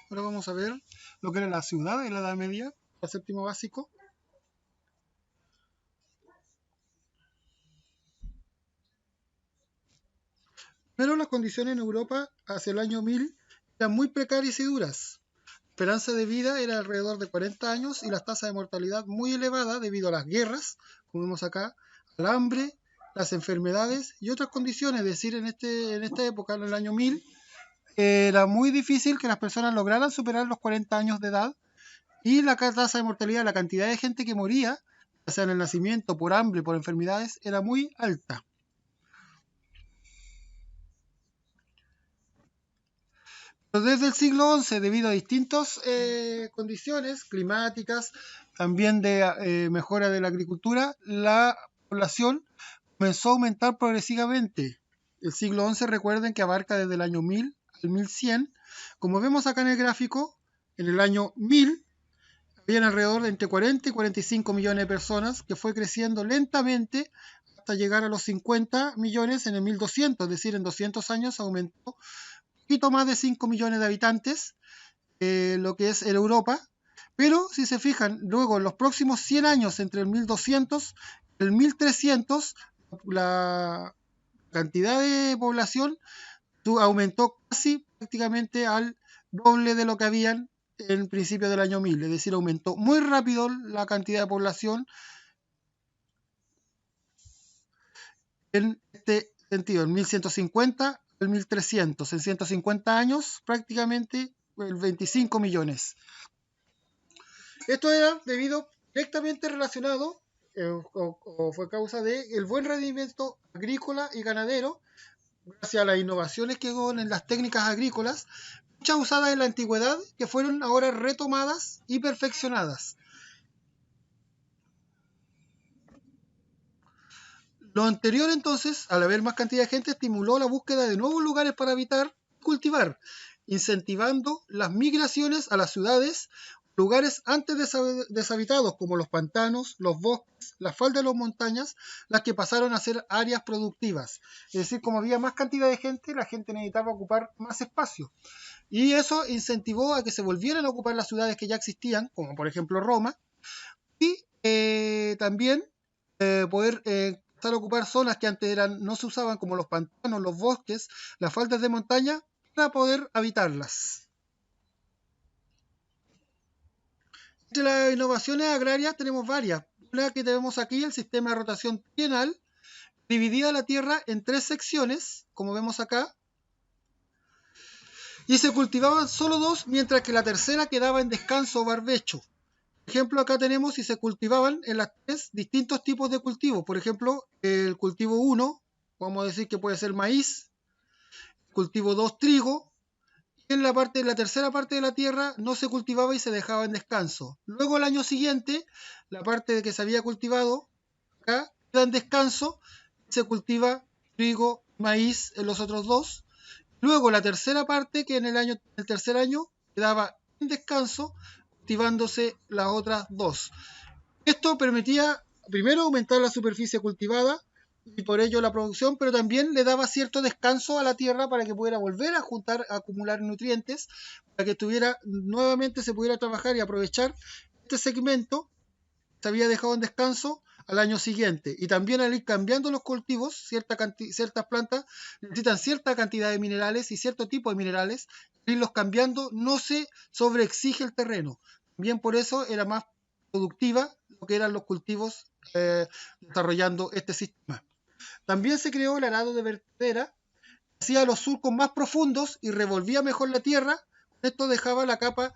Ahora vamos a ver lo que era la ciudad en la Edad Media, el séptimo básico. Pero las condiciones en Europa hacia el año 1000 eran muy precarias y duras. La esperanza de vida era alrededor de 40 años y las tasas de mortalidad muy elevadas debido a las guerras, como vemos acá, al hambre, las enfermedades y otras condiciones. Es decir, en esta época, en el año 1000, era muy difícil que las personas lograran superar los 40 años de edad y la tasa de mortalidad, la cantidad de gente que moría, ya sea en el nacimiento, por hambre, por enfermedades, era muy alta. Desde el siglo XI, debido a distintas condiciones climáticas, también de mejora de la agricultura, la población comenzó a aumentar progresivamente. El siglo XI, recuerden que abarca desde el año 1000 al 1100. Como vemos acá en el gráfico, en el año 1000 habían alrededor de entre 40 y 45 millones de personas, que fue creciendo lentamente hasta llegar a los 50 millones en el 1200, es decir, en 200 años aumentó poquito más de 5 millones de habitantes, lo que es Europa. Pero si se fijan, luego en los próximos 100 años, entre el 1200 y el 1300, la cantidad de población aumentó casi prácticamente al doble de lo que habían en principio del año 1000. Es decir, aumentó muy rápido la cantidad de población en este sentido, en 1150 al 1300, en 150 años prácticamente el 25 millones. Esto era debido directamente relacionado o fue causa del buen rendimiento agrícola y ganadero, gracias a las innovaciones que hubo en las técnicas agrícolas, muchas usadas en la antigüedad, que fueron ahora retomadas y perfeccionadas. Lo anterior entonces, al haber más cantidad de gente, estimuló la búsqueda de nuevos lugares para habitar y cultivar, incentivando las migraciones a las ciudades, lugares antes deshabitados como los pantanos, los bosques, las faldas de las montañas, las que pasaron a ser áreas productivas. Es decir, como había más cantidad de gente, la gente necesitaba ocupar más espacio. Y eso incentivó a que se volvieran a ocupar las ciudades que ya existían, como por ejemplo Roma, y también poder empezar a ocupar zonas que antes no se usaban, como los pantanos, los bosques, las faldas de montaña, para poder habitarlas. Entre las innovaciones agrarias tenemos varias. Una que tenemos aquí, el sistema de rotación trienal, dividida la tierra en 3 secciones, como vemos acá, y se cultivaban solo 2, mientras que la tercera quedaba en descanso o barbecho. Por ejemplo, acá tenemos y se cultivaban en las 3 distintos tipos de cultivos. Por ejemplo, el cultivo 1, vamos a decir que puede ser maíz, cultivo 2, trigo, y en la tercera parte de la tierra no se cultivaba y se dejaba en descanso. Luego al año siguiente, la parte que se había cultivado acá queda en descanso, se cultiva trigo, maíz en los otros 2. Luego la tercera parte, que en el tercer año quedaba en descanso, cultivándose las otras 2. Esto permitía primero aumentar la superficie cultivada y por ello la producción, pero también le daba cierto descanso a la tierra para que pudiera volver a juntar, a acumular nutrientes, para que nuevamente se pudiera trabajar y aprovechar este segmento que se había dejado en descanso al año siguiente. Y también al ir cambiando los cultivos, ciertas plantas necesitan cierta cantidad de minerales y cierto tipo de minerales, al irlos cambiando no se sobreexige el terreno. También por eso era más productiva lo que eran los cultivos desarrollando este sistema. También se creó el arado de vertedera, hacía los surcos más profundos y revolvía mejor la tierra. Esto dejaba la capa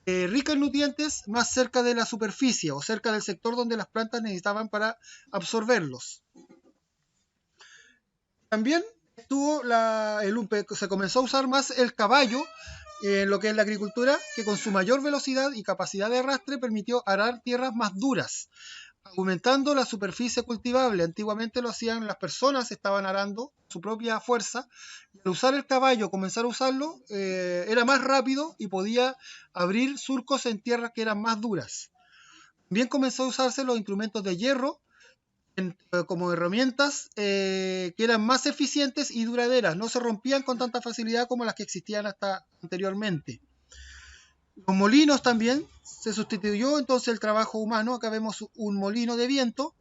rica en nutrientes más cerca de la superficie o cerca del sector donde las plantas necesitaban para absorberlos. También se comenzó a usar más el caballo en lo que es la agricultura, que con su mayor velocidad y capacidad de arrastre permitió arar tierras más duras, aumentando la superficie cultivable. Antiguamente lo hacían las personas, estaban arando su propia fuerza, y al usar el caballo, comenzar a usarlo, era más rápido y podía abrir surcos en tierras que eran más duras. También comenzó a usarse los instrumentos de hierro como herramientas que eran más eficientes y duraderas, no se rompían con tanta facilidad como las que existían hasta anteriormente. Los molinos también se sustituyó entonces el trabajo humano. Acá vemos un molino de viento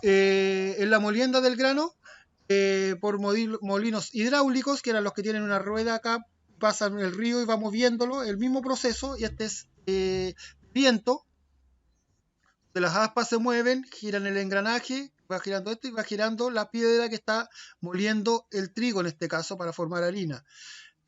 en la molienda del grano por molinos hidráulicos, que eran los que tienen una rueda acá, pasan el río y va moviéndolo, el mismo proceso, y este es viento, de las aspas se mueven, giran el engranaje, va girando esto y va girando la piedra que está moliendo el trigo en este caso para formar harina.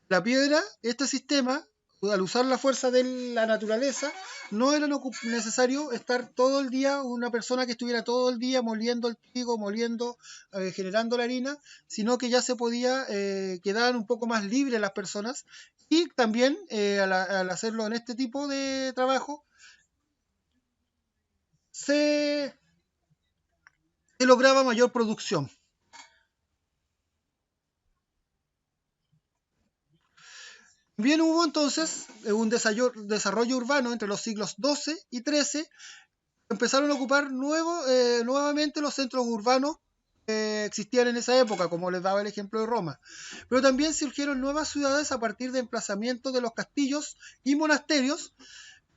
La piedra, este sistema, al usar la fuerza de la naturaleza, no era necesario estar todo el día, una persona que estuviera todo el día moliendo el trigo, moliendo, generando la harina, sino que ya se podía, quedar un poco más libres las personas y también al hacerlo en este tipo de trabajo, se, se lograba mayor producción. Bien hubo entonces un desarrollo urbano entre los siglos XII y XIII. Empezaron a ocupar nuevamente los centros urbanos que existían en esa época, como les daba el ejemplo de Roma. Pero también surgieron nuevas ciudades a partir de emplazamientos de los castillos y monasterios,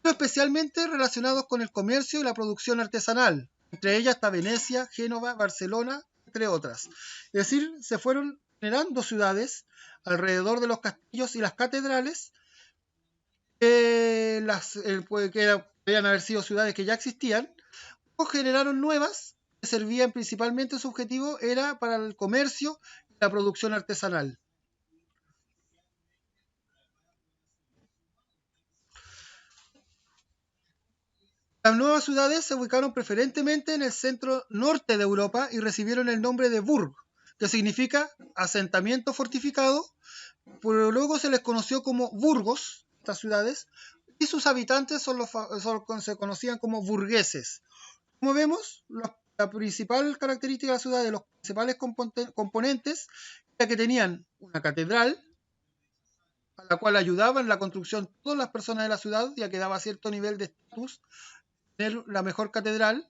especialmente relacionados con el comercio y la producción artesanal. Entre ellas está Venecia, Génova, Barcelona, entre otras. Es decir, se fueron generando ciudades alrededor de los castillos y las catedrales, que podrían haber sido ciudades que ya existían, o generaron nuevas que servían principalmente, su objetivo era para el comercio y la producción artesanal. Las nuevas ciudades se ubicaron preferentemente en el centro norte de Europa y recibieron el nombre de Burg, que significa asentamiento fortificado, pero luego se les conoció como burgos, estas ciudades, y sus habitantes se conocían como burgueses. Como vemos, la principal característica de la ciudad, de los principales componentes, era que tenían una catedral, a la cual ayudaban la construcción todas las personas de la ciudad, ya que daba cierto nivel de estatus tener la mejor catedral.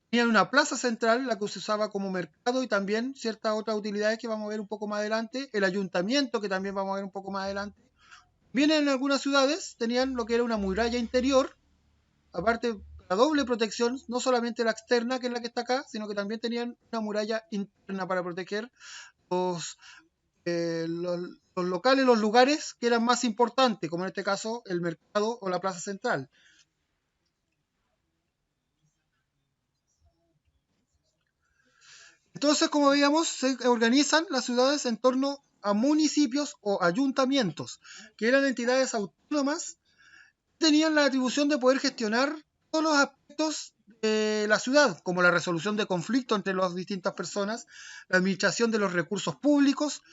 Tenían una plaza central, la que se usaba como mercado, y también ciertas otras utilidades que vamos a ver un poco más adelante. El ayuntamiento, que también vamos a ver un poco más adelante. Bien, en algunas ciudades tenían lo que era una muralla interior, aparte la doble protección, no solamente la externa, que es la que está acá, sino que también tenían una muralla interna para proteger los, los locales, los lugares que eran más importantes, como en este caso el mercado o la plaza central. Entonces, como veíamos, se organizan las ciudades en torno a municipios o ayuntamientos, que eran entidades autónomas, tenían la atribución de poder gestionar todos los aspectos de la ciudad, como la resolución de conflictos entre las distintas personas, la administración de los recursos públicos,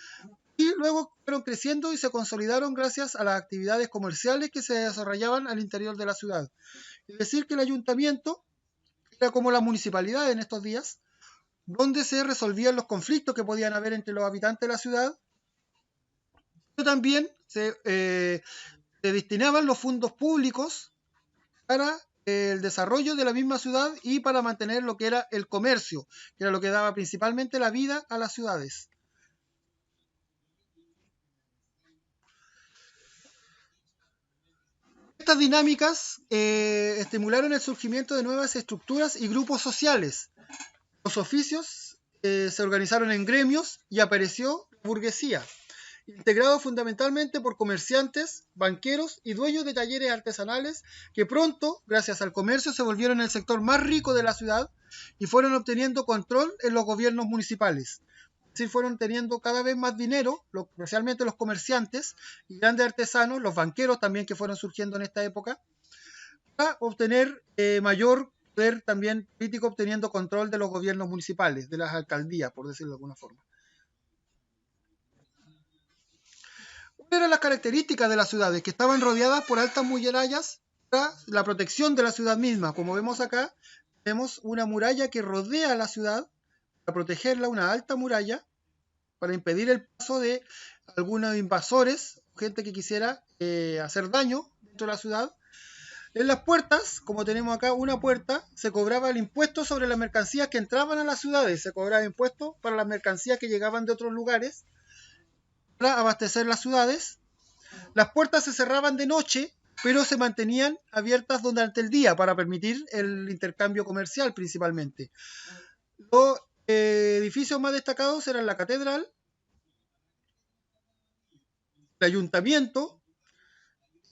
y luego fueron creciendo y se consolidaron gracias a las actividades comerciales que se desarrollaban al interior de la ciudad. Es decir, que el ayuntamiento era como la municipalidad en estos días, donde se resolvían los conflictos que podían haber entre los habitantes de la ciudad, pero también se destinaban los fondos públicos para el desarrollo de la misma ciudad y para mantener lo que era el comercio, que era lo que daba principalmente la vida a las ciudades. Estas dinámicas estimularon el surgimiento de nuevas estructuras y grupos sociales. Los oficios se organizaron en gremios y apareció la burguesía, integrado fundamentalmente por comerciantes, banqueros y dueños de talleres artesanales que pronto, gracias al comercio, se volvieron el sector más rico de la ciudad y fueron obteniendo control en los gobiernos municipales. Así fueron teniendo cada vez más dinero, especialmente los comerciantes y grandes artesanos, los banqueros también que fueron surgiendo en esta época, para obtener mayor poder también político, obteniendo control de los gobiernos municipales, de las alcaldías, por decirlo de alguna forma. ¿Cuáles eran las características de las ciudades? Que estaban rodeadas por altas murallas para la protección de la ciudad misma. Como vemos acá, tenemos una muralla que rodea la ciudad para protegerla, una alta muralla, para impedir el paso de algunos invasores, gente que quisiera hacer daño dentro de la ciudad. En las puertas, como tenemos acá una puerta, se cobraba el impuesto sobre las mercancías que entraban a las ciudades, se cobraba impuesto para las mercancías que llegaban de otros lugares para abastecer las ciudades. Las puertas se cerraban de noche, pero se mantenían abiertas durante el día para permitir el intercambio comercial principalmente. Los edificios más destacados eran la catedral, el ayuntamiento,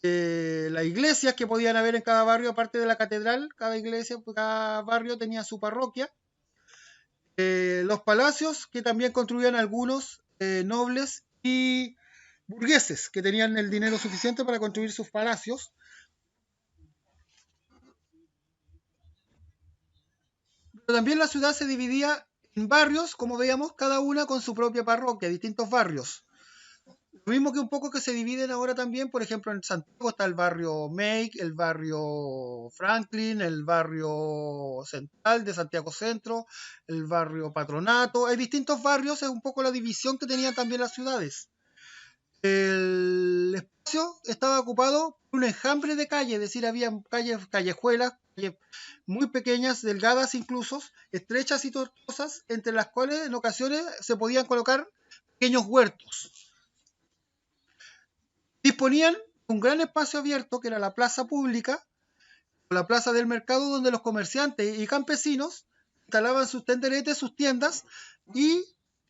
las iglesias que podían haber en cada barrio, aparte de la catedral, cada iglesia, cada barrio tenía su parroquia, los palacios que también construían algunos nobles y burgueses que tenían el dinero suficiente para construir sus palacios. Pero también la ciudad se dividía en barrios, como veíamos, cada una con su propia parroquia, distintos barrios. Lo mismo que un poco que se dividen ahora también, por ejemplo, en Santiago está el barrio Make, el barrio Franklin, el barrio Central de Santiago Centro, el barrio Patronato. Hay distintos barrios, es un poco la división que tenían también las ciudades. El espacio estaba ocupado por un enjambre de calles, es decir, había calles, callejuelas, calles muy pequeñas, delgadas incluso, estrechas y tortuosas, entre las cuales en ocasiones se podían colocar pequeños huertos. Disponían de un gran espacio abierto que era la plaza pública, la plaza del mercado, donde los comerciantes y campesinos instalaban sus tenderetes, sus tiendas, y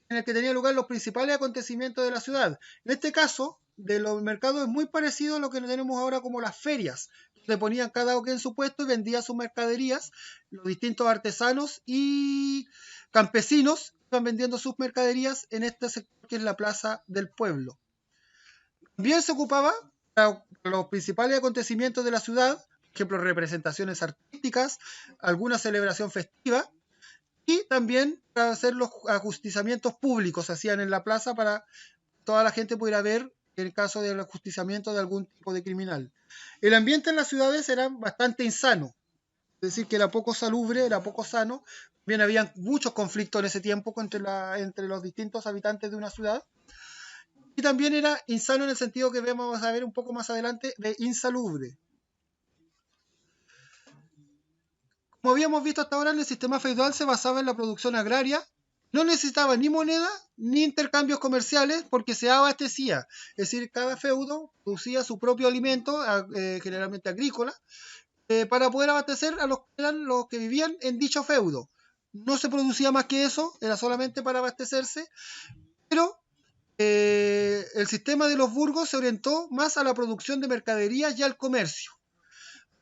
en el que tenían lugar los principales acontecimientos de la ciudad. En este caso, de los mercados es muy parecido a lo que tenemos ahora como las ferias, donde ponían cada uno en su puesto y vendía sus mercaderías. Los distintos artesanos y campesinos iban vendiendo sus mercaderías en este sector que es la plaza del pueblo. También se ocupaba para los principales acontecimientos de la ciudad, por ejemplo, representaciones artísticas, alguna celebración festiva, y también para hacer los ajusticiamientos públicos se hacían en la plaza para que toda la gente pudiera ver en el caso del ajusticiamiento de algún tipo de criminal. El ambiente en las ciudades era bastante insano, es decir, que era poco salubre, era poco sano. También había muchos conflictos en ese tiempo entre los distintos habitantes de una ciudad. Y también era insano en el sentido que vamos a ver un poco más adelante de insalubre. Como habíamos visto hasta ahora, el sistema feudal se basaba en la producción agraria, no necesitaba ni moneda ni intercambios comerciales porque se abastecía. Es decir, cada feudo producía su propio alimento, generalmente agrícola, para poder abastecer a los que eran los que vivían en dicho feudo. No se producía más que eso, era solamente para abastecerse, pero el sistema de los burgos se orientó más a la producción de mercaderías y al comercio.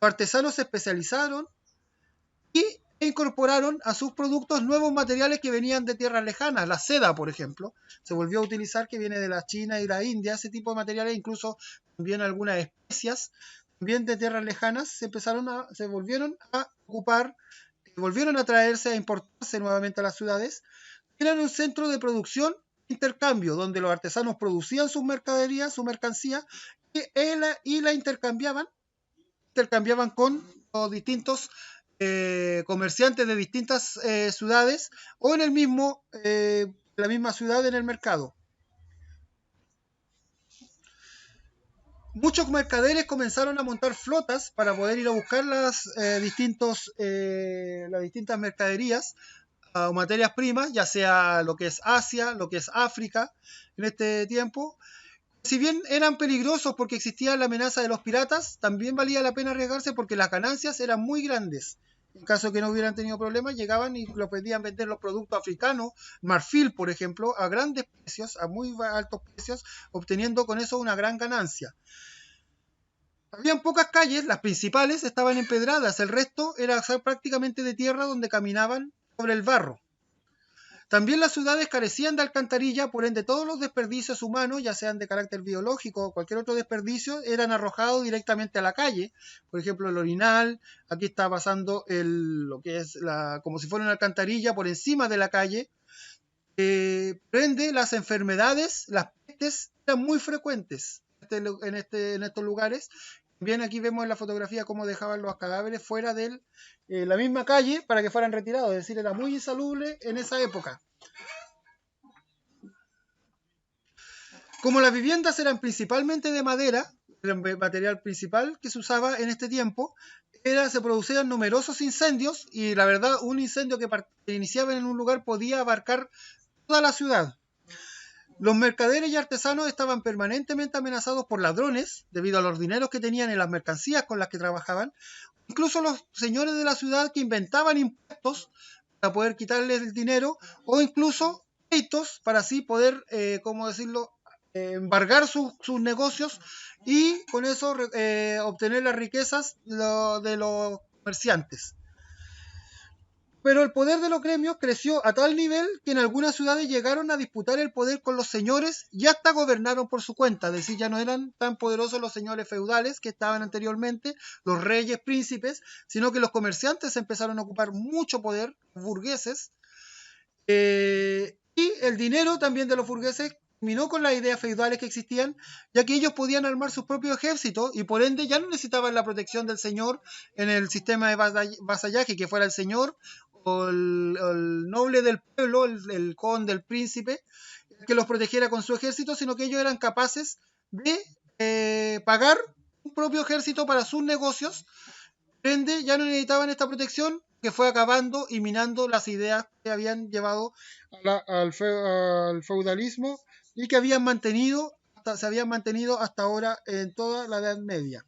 Los artesanos se especializaron y incorporaron a sus productos nuevos materiales que venían de tierras lejanas. La seda, por ejemplo, se volvió a utilizar, que viene de la China y la India, ese tipo de materiales, incluso también algunas especias, también de tierras lejanas, se volvieron a ocupar, volvieron a traerse, a importarse nuevamente a las ciudades. Eran un centro de producción intercambio, donde los artesanos producían sus mercaderías, su mercancía, y la intercambiaban con los distintos comerciantes de distintas ciudades o en la misma ciudad en el mercado. Muchos mercaderes comenzaron a montar flotas para poder ir a buscar las distintas mercaderías o materias primas, ya sea lo que es Asia, lo que es África en este tiempo. Si bien eran peligrosos porque existía la amenaza de los piratas, también valía la pena arriesgarse porque las ganancias eran muy grandes. En caso de que no hubieran tenido problemas, llegaban y lo podían vender los productos africanos, marfil, por ejemplo, a grandes precios, a muy altos precios, obteniendo con eso una gran ganancia. Habían pocas calles, las principales estaban empedradas, el resto era prácticamente de tierra donde caminaban sobre el barro. También las ciudades carecían de alcantarilla, por ende todos los desperdicios humanos, ya sean de carácter biológico o cualquier otro desperdicio, eran arrojados directamente a la calle. Por ejemplo, el orinal, aquí está pasando lo que es como si fuera una alcantarilla por encima de la calle. Por ende, las enfermedades, las pestes, eran muy frecuentes en estos lugares. Bien, aquí vemos en la fotografía cómo dejaban los cadáveres fuera de la misma calle para que fueran retirados, es decir, era muy insalubre en esa época. Como las viviendas eran principalmente de madera, el material principal que se usaba en este tiempo, se producían numerosos incendios y la verdad un incendio que iniciaba en un lugar podía abarcar toda la ciudad. Los mercaderes y artesanos estaban permanentemente amenazados por ladrones debido a los dineros que tenían en las mercancías con las que trabajaban. Incluso los señores de la ciudad que inventaban impuestos para poder quitarles el dinero o incluso créditos para así poder, ¿cómo decirlo?, embargar sus negocios y con eso obtener las riquezas de los comerciantes. Pero el poder de los gremios creció a tal nivel que en algunas ciudades llegaron a disputar el poder con los señores y hasta gobernaron por su cuenta. Es decir, ya no eran tan poderosos los señores feudales que estaban anteriormente, los reyes, príncipes, sino que los comerciantes empezaron a ocupar mucho poder, burgueses, y el dinero también de los burgueses terminó con las ideas feudales que existían, ya que ellos podían armar sus propios ejércitos y por ende ya no necesitaban la protección del señor en el sistema de vasallaje, que fuera el señor o el noble del pueblo, el conde, el príncipe, que los protegiera con su ejército, sino que ellos eran capaces de pagar un propio ejército para sus negocios. Por ende, ya no necesitaban esta protección que fue acabando y minando las ideas que habían llevado al feudalismo y que se habían mantenido hasta ahora en toda la Edad Media.